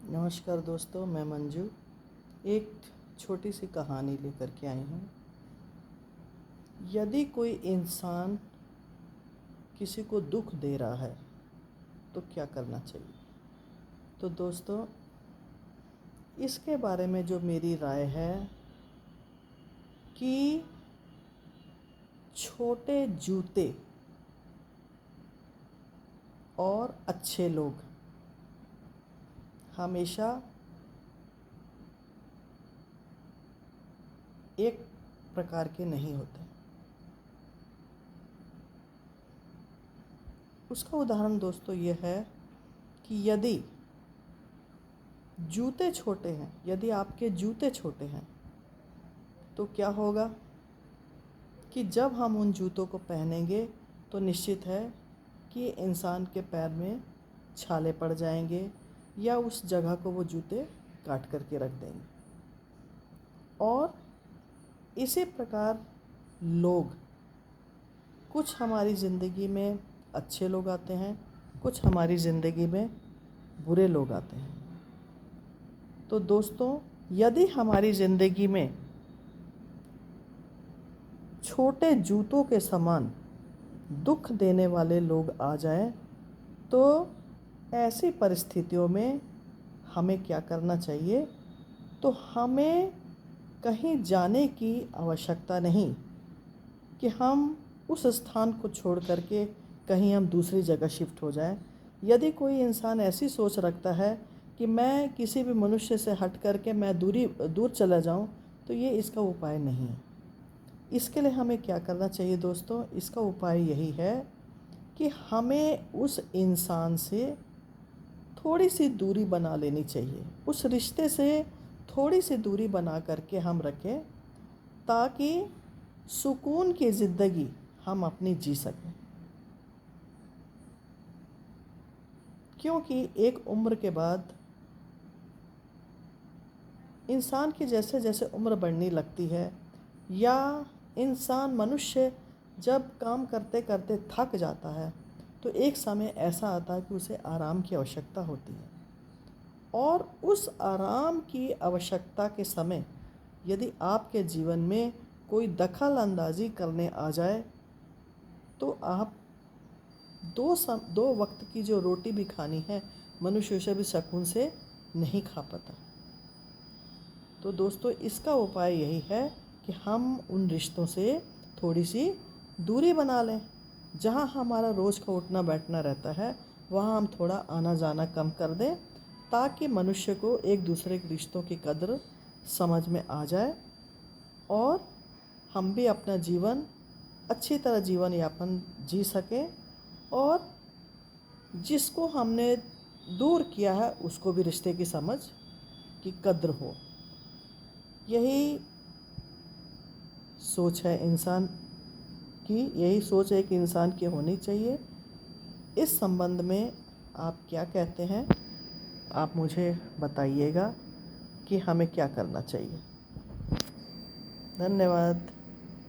नमस्कार दोस्तों, मैं मंजू एक छोटी सी कहानी लेकर के आई हूँ। यदि कोई इंसान किसी को दुख दे रहा है तो क्या करना चाहिए? तो दोस्तों, इसके बारे में जो मेरी राय है कि छोटे जूते और अच्छे लोग हमेशा एक प्रकार के नहीं होते। उसका उदाहरण दोस्तों ये है कि यदि जूते छोटे हैं, यदि आपके जूते छोटे हैं तो क्या होगा कि जब हम उन जूतों को पहनेंगे तो निश्चित है कि इंसान के पैर में छाले पड़ जाएंगे या उस जगह को वो जूते काट करके रख देंगे। और इसी प्रकार लोग, कुछ हमारी ज़िंदगी में अच्छे लोग आते हैं, कुछ हमारी ज़िंदगी में बुरे लोग आते हैं। तो दोस्तों, यदि हमारी ज़िंदगी में छोटे जूतों के समान दुख देने वाले लोग आ जाएं, तो ऐसी परिस्थितियों में हमें क्या करना चाहिए? तो हमें कहीं जाने की आवश्यकता नहीं कि हम उस स्थान को छोड़ करके कहीं हम दूसरी जगह शिफ्ट हो जाएं। यदि कोई इंसान ऐसी सोच रखता है कि मैं किसी भी मनुष्य से हट करके मैं दूर चला जाऊं, तो ये इसका उपाय नहीं है। इसके लिए हमें क्या करना चाहिए दोस्तों? इसका उपाय यही है कि हमें उस इंसान से थोड़ी सी दूरी बना लेनी चाहिए, उस रिश्ते से थोड़ी सी दूरी बना करके हम रखें, ताकि सुकून की ज़िंदगी हम अपनी जी सकें। क्योंकि एक उम्र के बाद इंसान की जैसे जैसे उम्र बढ़ने लगती है, या मनुष्य जब काम करते करते थक जाता है, तो एक समय ऐसा आता है कि उसे आराम की आवश्यकता होती है। और उस आराम की आवश्यकता के समय यदि आपके जीवन में कोई दखल अंदाज़ी करने आ जाए, तो आप दो वक्त की जो रोटी भी खानी है, मनुष्य उसे भी सुकून से नहीं खा पाता। तो दोस्तों, इसका उपाय यही है कि हम उन रिश्तों से थोड़ी सी दूरी बना लें। जहाँ हमारा रोज़ का उठना बैठना रहता है, वहाँ हम थोड़ा आना जाना कम कर दें, ताकि मनुष्य को एक दूसरे के रिश्तों की कद्र समझ में आ जाए और हम भी अपना जीवन अच्छी तरह जीवन यापन जी सकें, और जिसको हमने दूर किया है उसको भी रिश्ते की समझ की कद्र हो। यही सोच है इंसान की, यही सोच एक इंसान की होनी चाहिए। इस संबंध में आप क्या कहते हैं? आप मुझे बताइएगा कि हमें क्या करना चाहिए। धन्यवाद।